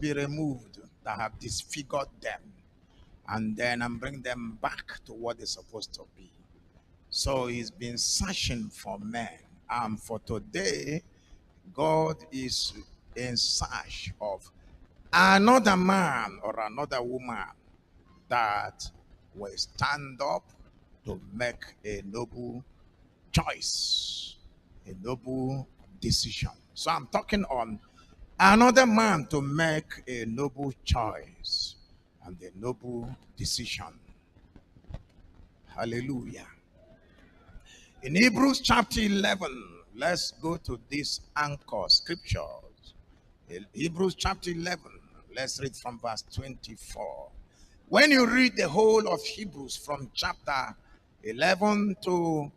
be removed that have disfigured them, and then and bring them back to what they're supposed to be. So he's been searching for men. And for today, God is in search of another man or another woman that will stand up to make a noble choice, a noble decision. So I'm talking on another man to make a noble choice and a noble decision. Hallelujah. In Hebrews chapter 11, let's go to this anchor scriptures. In Hebrews chapter 11, let's read from verse 24. When you read the whole of Hebrews from chapter 11 to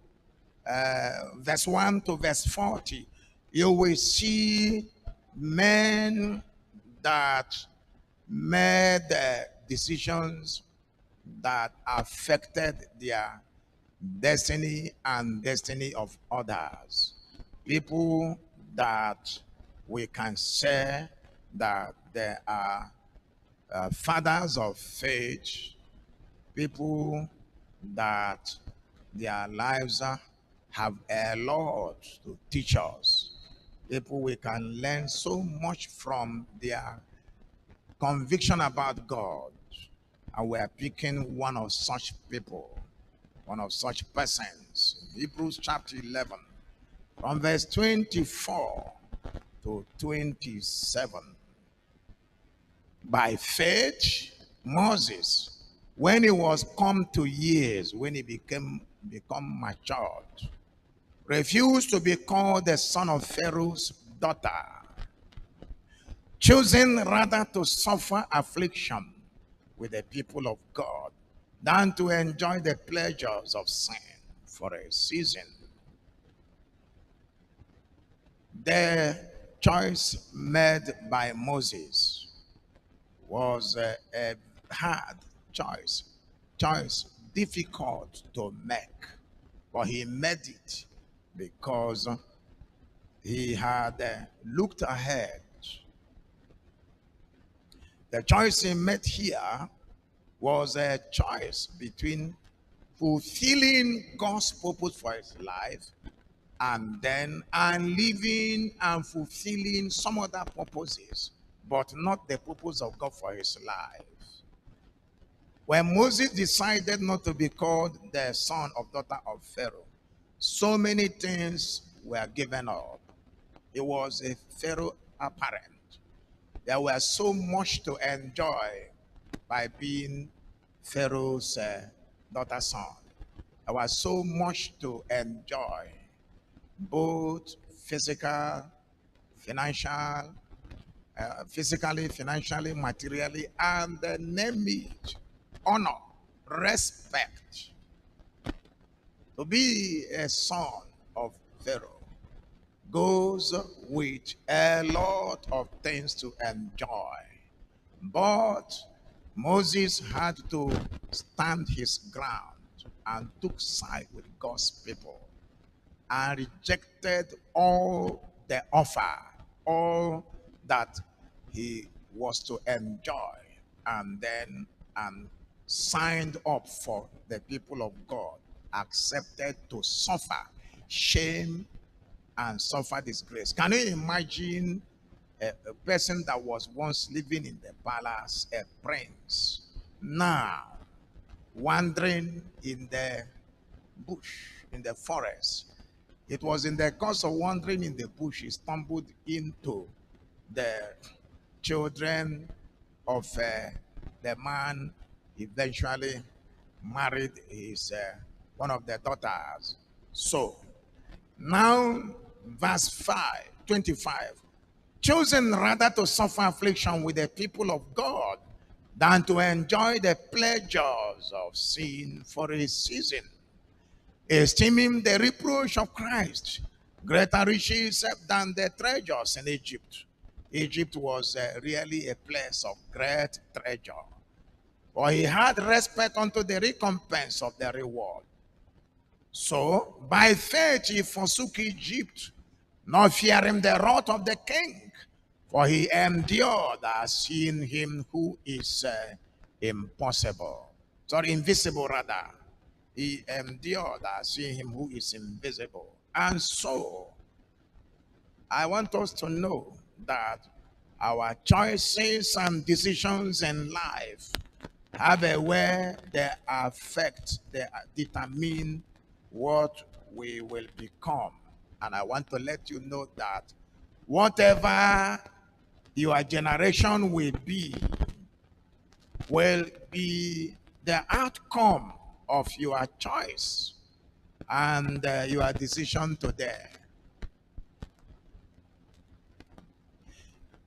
verse 1 to verse 40, you will see men that made decisions that affected their destiny and destiny of others. People that we can say that they are fathers of faith, people that their lives have a lot to teach us. People we can learn so much from their conviction about God. And we are picking one of such people, one of such persons. Hebrews chapter 11, from verse 24 to 27. By faith, Moses, when he was come to years, when he become matured, refused to be called the son of Pharaoh's daughter, choosing rather to suffer affliction with the people of God than to enjoy the pleasures of sin for a season. The choice made by Moses was a hard choice difficult to make, but he made it because he had looked ahead. The choice he made here was a choice between fulfilling God's purpose for his life and living and fulfilling some other purposes, but not the purpose of God for his life. When Moses decided not to be called the son of daughter of Pharaoh, so many things were given up. He was a Pharaoh apparent. There was so much to enjoy by being Pharaoh's daughter's son. There was so much to enjoy, both physical, financial, physically, financially, materially, and name it, honor, respect. To be a son of Pharaoh goes with a lot of things to enjoy. But Moses had to stand his ground and took side with God's people and rejected all the offer, all that he was to enjoy, and signed up for the people of God, accepted to suffer shame and suffer disgrace. Can you imagine a person that was once living in the palace, a prince, now wandering in the bush, in the forest? It was in the course of wandering in the bush, he stumbled into the children of the man eventually married his one of the daughters. So now verse 25, choosing rather to suffer affliction with the people of God than to enjoy the pleasures of sin for a season, esteeming the reproach of Christ greater riches than the treasures in Egypt. Egypt was really a place of great treasure, for he had respect unto the recompense of the reward. So by faith he forsook Egypt, not fearing the wrath of the king, For he endured as seeing him who is impossible. Sorry, invisible rather. He endured as seeing him who is invisible. And so, I want us to know that our choices and decisions in life have a way they affect, they determine what we will become. And I want to let you know that whatever your generation will be the outcome of your choice and your decision today.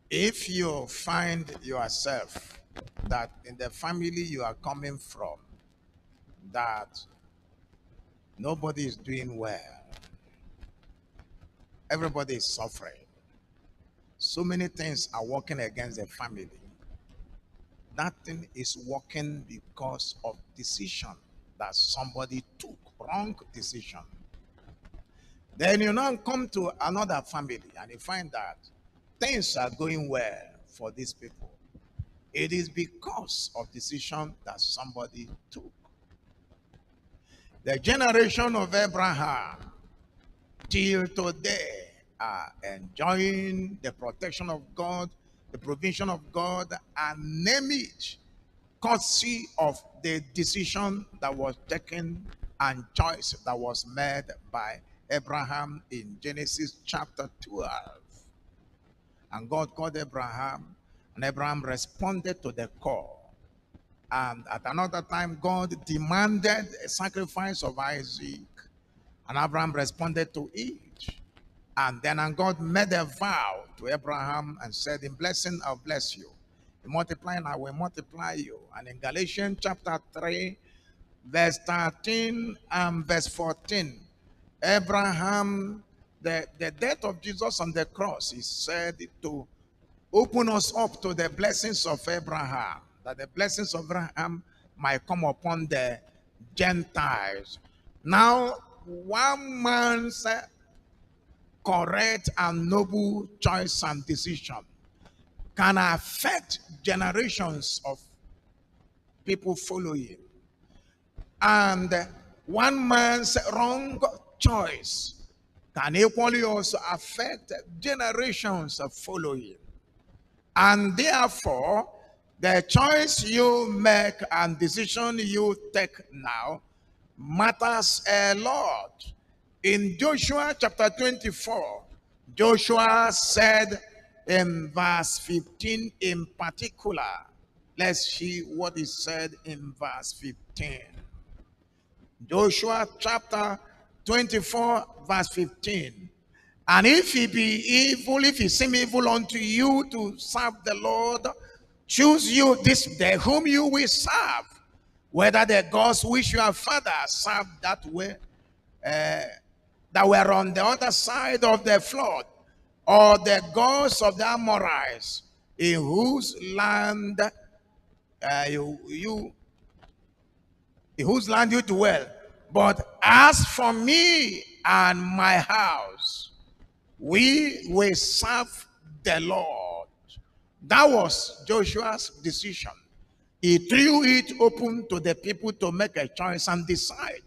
If you find yourself that in the family you are coming from, that nobody is doing well, everybody is suffering, so many things are working against the family, that thing is working because of decision that somebody took, wrong decision. Then you now come to another family and you find that things are going well for these people. It is because of decision that somebody took. The generation of Abraham till today are enjoying the protection of God, the provision of God, and name it, courtesy of the decision that was taken and choice that was made by Abraham in Genesis chapter 12. And God called Abraham, and Abraham responded to the call. And at another time, God demanded a sacrifice of Isaac, and Abraham responded to it. And then God made a vow to Abraham and said, in blessing, I'll bless you. In multiplying, I will multiply you. And in Galatians chapter 3, verse 13 and verse 14, Abraham, the death of Jesus on the cross is said to open us up to the blessings of Abraham, that the blessings of Abraham might come upon the Gentiles. Now, one man's correct and noble choice and decision can affect generations of people following. And one man's wrong choice can equally also affect generations of following. And therefore, the choice you make and decision you take now matters a lot. In Joshua chapter 24, Joshua said in verse 15 in particular, let's see what is said in verse 15. Joshua chapter 24, verse 15. And if he be evil, if he seem evil unto you to serve the Lord, choose you this day whom you will serve, whether the gods which your fathers served that way, that were on the other side of the flood, or the gods of the Amorites, in whose land in whose land you dwell. But as for me and my house, we will serve the Lord. That was Joshua's decision. He threw it open to the people to make a choice and decide.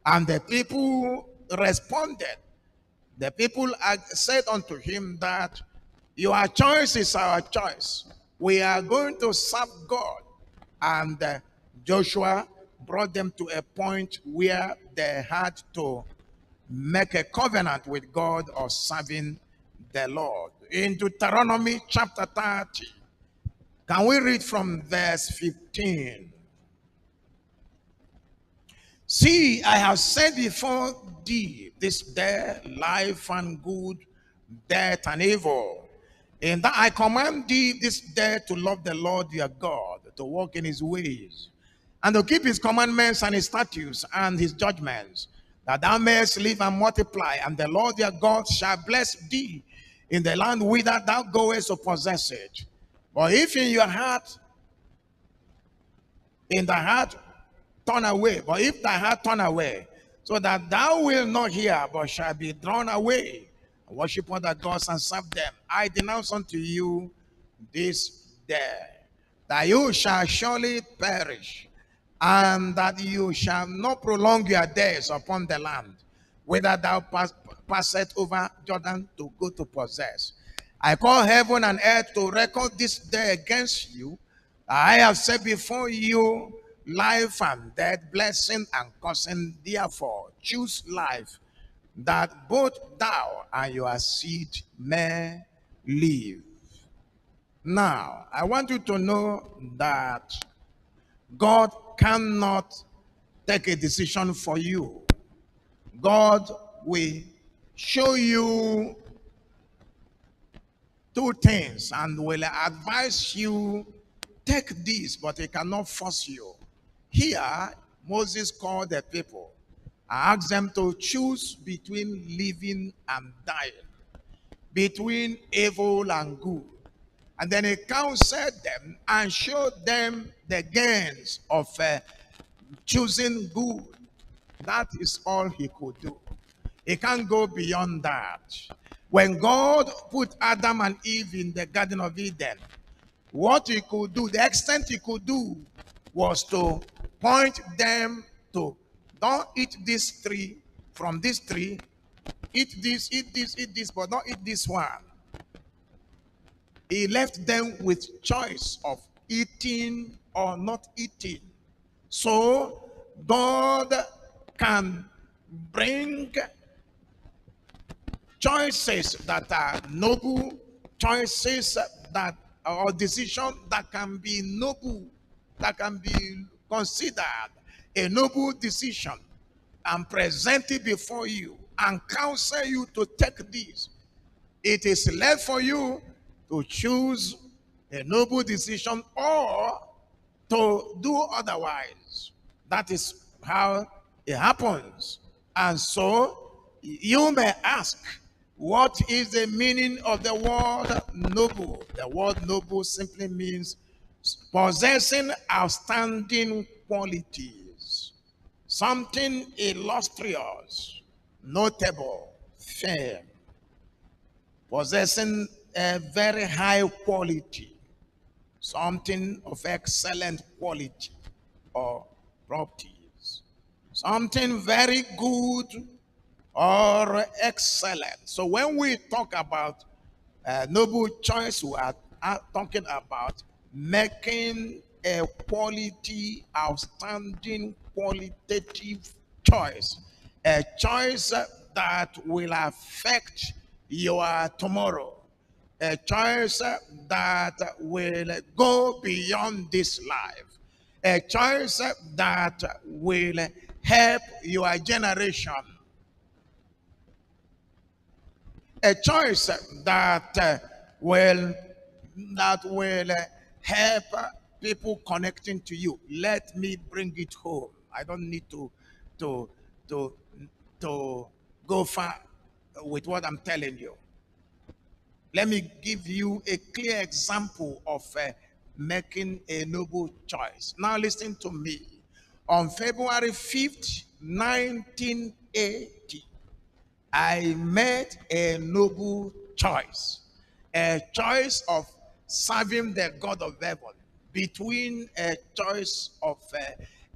And the people responded. The people said unto him that your choice is our choice. We are going to serve God. And Joshua brought them to a point where they had to make a covenant with God of serving the Lord. In Deuteronomy chapter 30, can we read from verse 15? See, I have said before thee this day life and good, death and evil. And that I command thee this day to love the Lord your God, to walk in his ways, and to keep his commandments and his statutes and his judgments, that thou mayest live and multiply, and the Lord your God shall bless thee in the land whither thou goest to possess it. But if in your heart, in thy heart, turn away, but if thy heart turn away, so that thou wilt not hear, but shall be drawn away worship other gods and serve them. I denounce unto you this day that you shall surely perish, and that you shall not prolong your days upon the land, whither thou passest over Jordan to go to possess. I call heaven and earth to record this day against you. I have set before you life and death, blessing and cursing. Therefore, choose life, that both thou and your seed may live. Now, I want you to know that God cannot take a decision for you. God will show you two things and will advise you, take this, but he cannot force you. Here, Moses called the people and asked them to choose between living and dying, between evil and good. And then he counseled them and showed them the gains of choosing good. That is all he could do. He can't go beyond that. When God put Adam and Eve in the Garden of Eden, what he could do, the extent he could do, was to point them to, don't eat this tree, from this tree, eat this, eat this, eat this, but not eat this one. He left them with choice of eating or not eating. So God can bring choices that are noble, choices that or decisions that can be noble, that can be considered a noble decision, and present it before you and counsel you to take this. It is left for you to choose a noble decision or to do otherwise. That is how it happens. And so you may ask, what is the meaning of the word noble? The word noble simply means possessing outstanding qualities, something illustrious, notable, fair, possessing a very high quality, something of excellent quality or properties, something very good or excellent. So when we talk about noble choice, we are talking about making a quality, outstanding, qualitative choice, a choice that will affect your tomorrow, a choice that will go beyond this life, a choice that will help your generation, a choice will help people connecting to you. Let me bring it home. I don't need to to to go far with what I'm telling you. Let me give you a clear example of making a noble choice. Now listen to me. On February 5th, 1980, I made a noble choice. A choice of serving the God of heaven between a choice of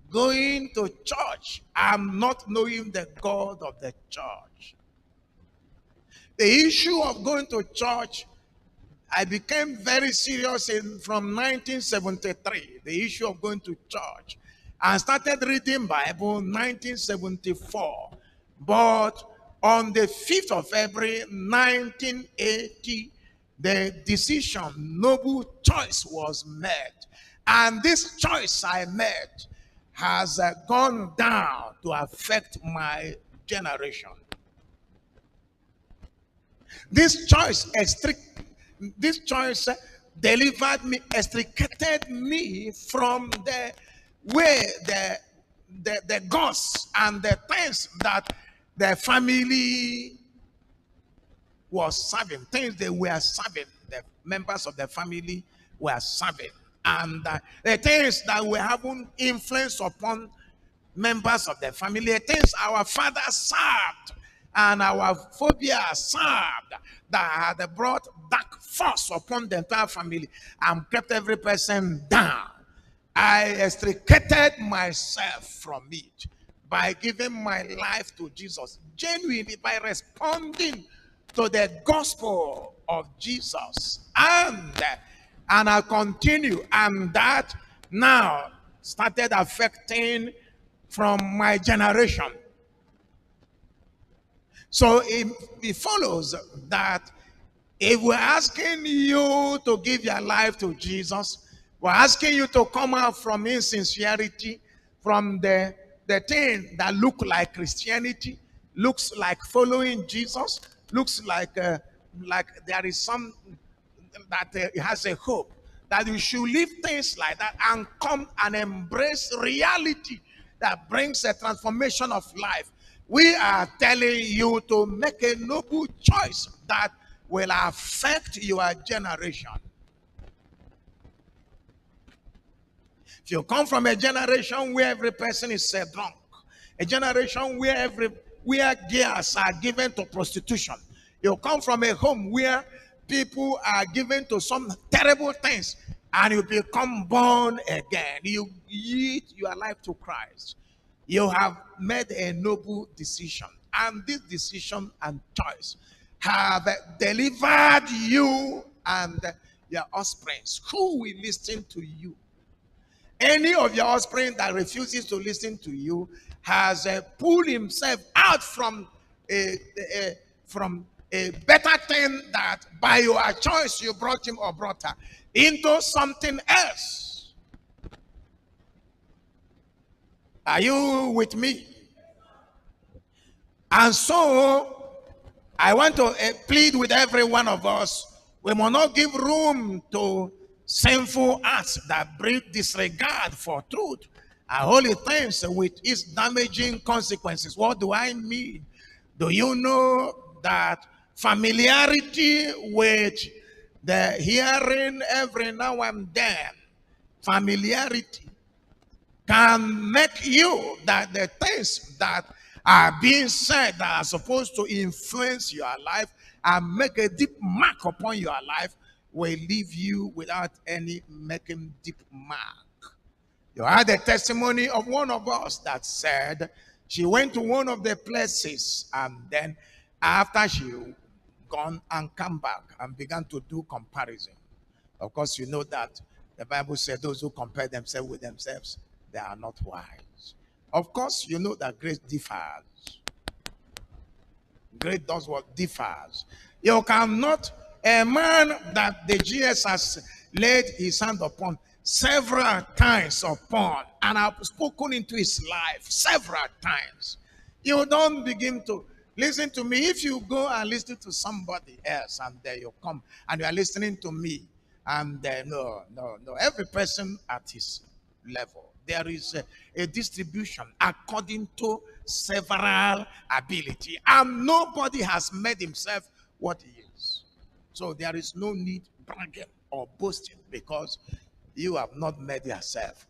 going to church and not knowing the God of the church. The issue of going to church, I became very serious from 1973, the issue of going to church. I started reading Bible 1974. But on the 5th of February 1980, the decision, noble choice was made. And this choice I made has gone down to affect my generation. This choice delivered me, extricated me from the way, the gods and the things that the family was serving, things they were serving, the members of the family were serving, and the things that were having influence upon members of the family, the things our father served, and our phobia served that had brought dark force upon the entire family and kept every person down. I extricated myself from it by giving my life to Jesus, genuinely by responding to the gospel of Jesus. And I continue, and that now started affecting from my generation. So it follows that if we're asking you to give your life to Jesus, we're asking you to come out from insincerity, from the thing that look like Christianity, looks like following Jesus, looks like there is some that has a hope, that you should leave things like that and come and embrace reality that brings a transformation of life. We are telling you to make a noble choice that will affect your generation. If you come from a generation where every person is drunk, a generation where girls are given to prostitution, you come from a home where people are given to some terrible things, and you become born again. You yield your life to Christ. You have made a noble decision, and this decision and choice have delivered you and your offspring who will listen to you. Any of your offspring that refuses to listen to you has pulled himself out from a better thing that by your choice you brought him or brought her into something else. Are you with me? And so I want to plead with every one of us. We must not give room to sinful acts that bring disregard for truth and holy things with its damaging consequences. What do I mean? Do you know that familiarity with the hearing every now and then, familiarity can make you that the things that are being said that are supposed to influence your life and make a deep mark upon your life will leave you without any making deep mark. You had a testimony of one of us that said she went to one of the places, and then after she gone and come back and began to do comparison. Of course, you know that the Bible said those who compare themselves with themselves, they are not wise. Of course, you know that grace differs. Grace does what differs. You cannot, a man that the GS has laid his hand upon several times upon and have spoken into his life several times. You don't begin to listen to me. If you go and listen to somebody else and there you come and you are listening to me, and no. Every person at his level. There is a distribution according to several ability, and nobody has made himself what he is. So there is no need bragging or boasting because you have not made yourself.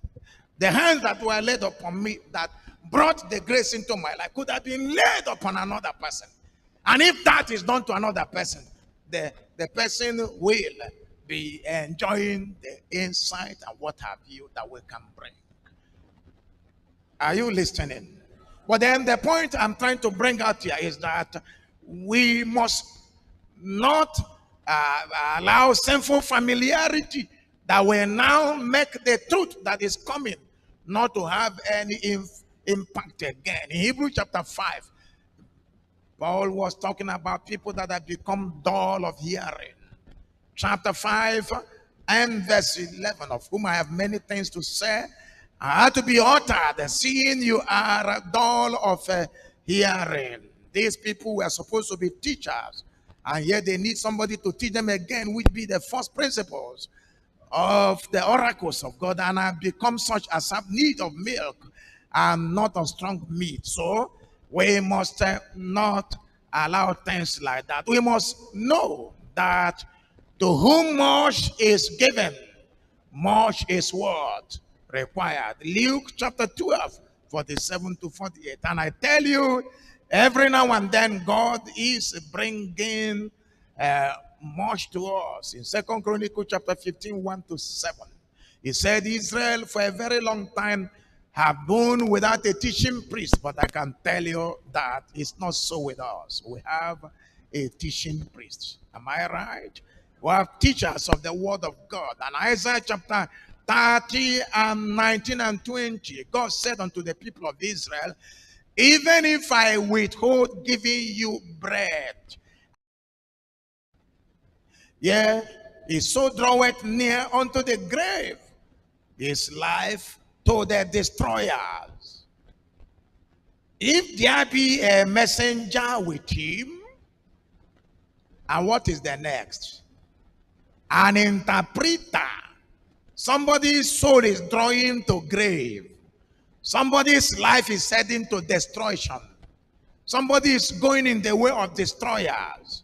The hands that were laid upon me that brought the grace into my life could have been laid upon another person. And if that is done to another person, the person will be enjoying the insight and what have you that we can bring. Are you listening? But then the point I'm trying to bring out here is that we must not allow sinful familiarity that will now make the truth that is coming not to have any impact again. In Hebrews chapter 5, Paul was talking about people that have become dull of hearing. Chapter 5 and verse 11, of whom I have many things to say, I had to be uttered, seeing you are dull of hearing. These people were supposed to be teachers, and yet they need somebody to teach them again, which be the first principles of the oracles of God, and have become such as have need of milk and not of strong meat. So we must not allow things like that. We must know that to whom much is given, much is what required. Luke chapter 12, 47 to 48. And I tell you, Every now and then, God is bringing uh, much to us. In Second Chronicles chapter 15, 1 to 7, he said, Israel for a very long time have been without a teaching priest, but I can tell you that it's not so with us. We have a teaching priest. Am I right? We have teachers of the word of God. And Isaiah chapter 30 and 19 and 20, God said unto the people of Israel, even if I withhold giving you bread, yeah, he so draweth near unto the grave, his life to the destroyers. If there be a messenger with him, and what is the next? An interpreter. Somebody's soul is drawing to grave. Somebody's life is heading to destruction. Somebody is going in the way of destroyers.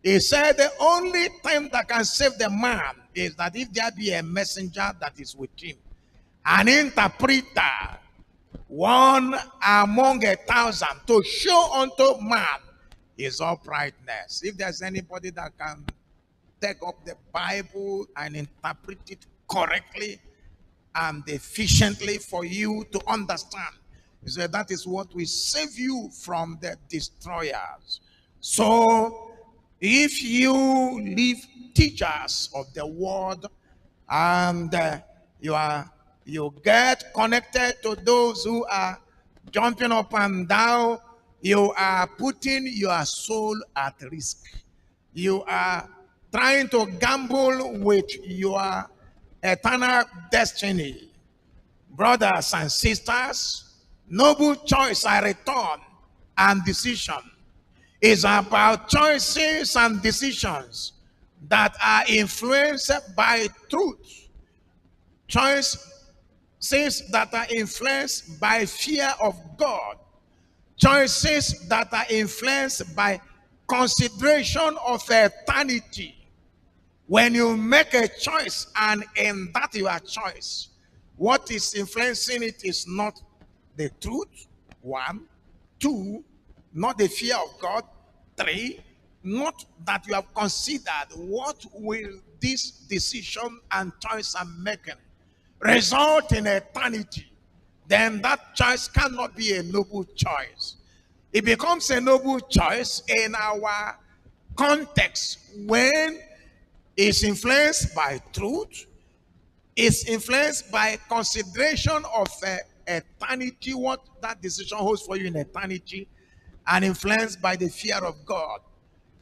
He said the only time that can save the man is that if there be a messenger that is with him, an interpreter, one among 1,000, to show unto man his uprightness. If there's anybody that can take up the Bible and interpret it correctly and efficiently for you to understand, he said that is what will save you from the destroyers. So if you leave teachers of the word and you get connected to those who are jumping up and down, you are putting your soul at risk. You are trying to gamble with your eternal destiny. Brothers and sisters, noble choice I return and decision is about choices and decisions that are influenced by truth. Choices that are influenced by fear of God. Choices that are influenced by consideration of eternity. When you make a choice and in that your choice, what is influencing it is not the truth, one. Two, not the fear of God. Three, not that you have considered what will this decision and choice I'm making result in eternity. Then that choice cannot be a noble choice. It becomes a noble choice in our context when it's influenced by truth, it's influenced by consideration of eternity, what that decision holds for you in eternity, and influenced by the fear of God.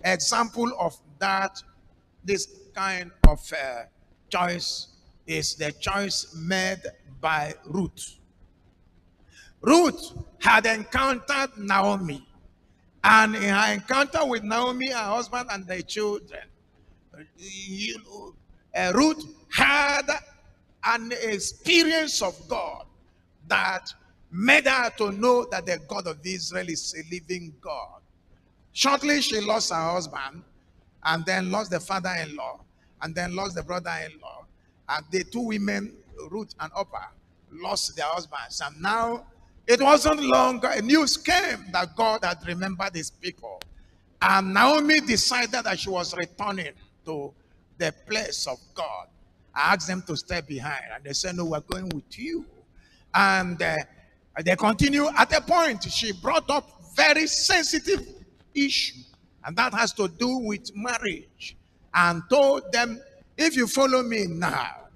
Example of that, this kind of choice is the choice made by Ruth. Ruth had encountered Naomi, and in her encounter with Naomi, her husband and their children, you know, Ruth had an experience of God that made her to know that the God of Israel is a living God. Shortly, she lost her husband, and then lost the father-in-law, and then lost the brother-in-law. And the two women, Ruth and Orpah, lost their husbands. And now it wasn't long, a news came that God had remembered his people. And Naomi decided that she was returning to the place of God. I asked them to stay behind, and they said, no, we're going with you. And they continue. At a point, she brought up very sensitive issue, and that has to do with marriage, and told them, if you follow me now,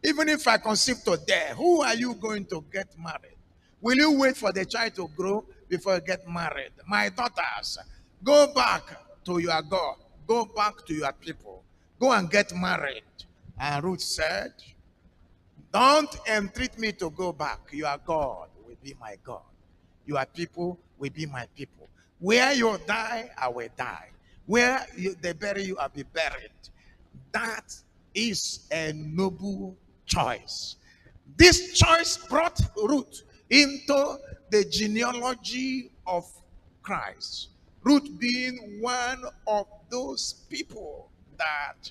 even if I conceive today, who are you going to get married? Will you wait for the child to grow before you get married? My daughters, go back to your God. Go back to your people. Go and get married. And Ruth said, don't entreat me to go back. Your God will be my God. Your people will be my people. Where you die, I will die. Where they bury you, I'll be buried. That is a noble choice. This choice brought Ruth into the genealogy of Christ. Ruth being one of those people that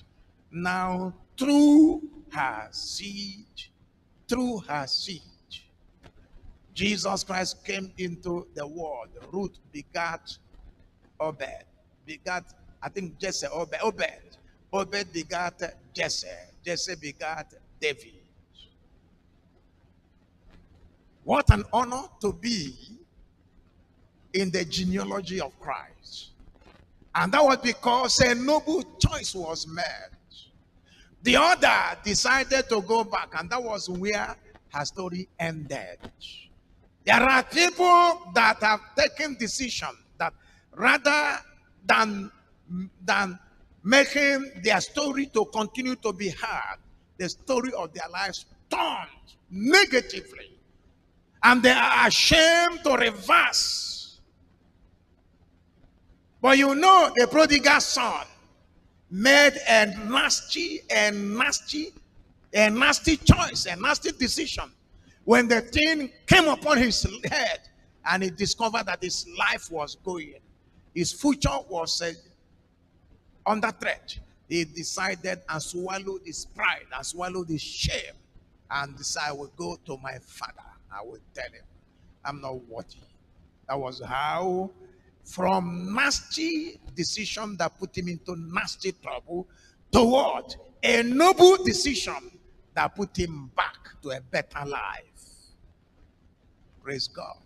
now through her seed, Jesus Christ came into the world. Ruth begat Obed. Begat, I think Jesse, Obed. Obed begat Jesse. Jesse begat David. What an honor to be in the genealogy of Christ. And that was because a noble choice was made. The other decided to go back, and that was where her story ended. There are people that have taken decision that rather than, than making their story to continue to be heard, the story of their lives turned negatively. And they are ashamed to reverse. But you know, the prodigal son made a nasty choice, a nasty decision. When the thing came upon his head and he discovered that his life was going, his future was under threat, he decided and swallowed his pride and swallowed his shame and decided, I will go to my father. I will tell him, I'm not worthy. That was how, from nasty decision that put him into nasty trouble, toward a noble decision that put him back to a better life. Praise God.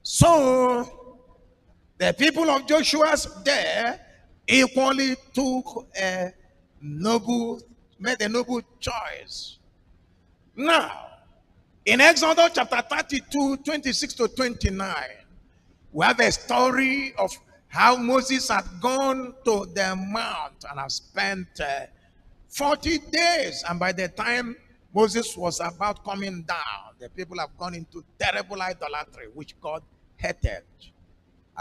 So, the people of Joshua's day equally took a noble, made a noble choice. Now, in Exodus chapter 32, 26 to 29, we have a story of how Moses had gone to the mount and have spent 40 days. And by the time Moses was about coming down, the people have gone into terrible idolatry, which God hated.